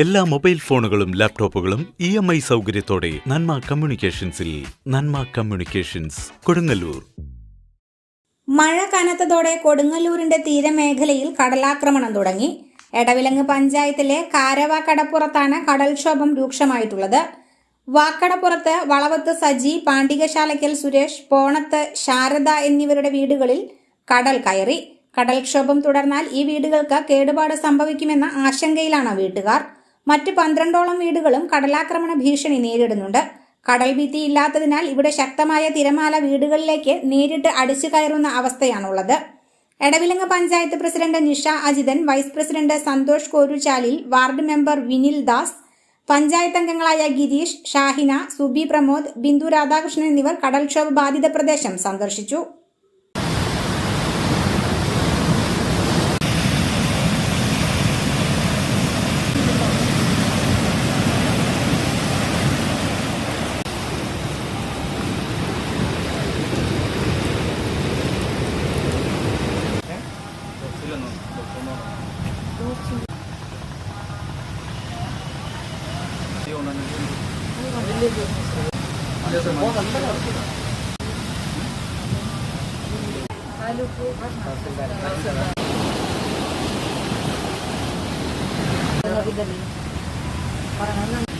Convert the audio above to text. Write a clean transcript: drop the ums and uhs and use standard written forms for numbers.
എല്ലാ മൊബൈൽ ഫോണുകളും ലാപ്ടോപ്പുകളും EMI സൗകര്യത്തോടെ നന്മ കമ്മ്യൂണിക്കേഷൻസിൽ. നന്മ കമ്മ്യൂണിക്കേഷൻസ്, കൊടുങ്ങല്ലൂർ. മഴ കനത്തതോടെ കൊടുങ്ങല്ലൂരിന്റെ തീരമേഖലയിൽ കടലാക്രമണം തുടങ്ങി. എടവിലങ്ങ് പഞ്ചായത്തിലെ കാരവ കടപ്പുറത്താണ് കടൽക്ഷോഭം രൂക്ഷമായിട്ടുള്ളത്. വാക്കടപ്പുറത്ത് വളവത്ത് സജി, പാണ്ടികശാലയ്ക്കൽ സുരേഷ്, പോണത്ത് ശാരദ എന്നിവരുടെ വീടുകളിൽ കടൽ കയറി. കടൽക്ഷോഭം തുടർന്നാൽ ഈ വീടുകൾക്ക് കേടുപാട് സംഭവിക്കുമെന്ന ആശങ്കയിലാണ് വീട്ടുകാർ. മറ്റ് 12ഓളം വീടുകളും കടലാക്രമണ ഭീഷണി നേരിടുന്നുണ്ട്. കടൽ ഭിത്തി ഇല്ലാത്തതിനാൽ ഇവിടെ ശക്തമായ തിരമാല വീടുകളിലേക്ക് നേരിട്ട് അടിച്ചു കയറുന്ന അവസ്ഥയാണുള്ളത്. Edavilangu panchayat president Nisha Ajithan, vice president Santhosh Koruchalil, ward member Vinil Das, panchayat അംഗങ്ങളായ ഗിരീഷ്, ഷാഹിന, സുബി പ്രമോദ്, ബിന്ദു രാധാകൃഷ്ണൻ എന്നിവർ കടൽക്ഷോഭ ബാധിത പ്രദേശം സന്ദർശിച്ചു. Parang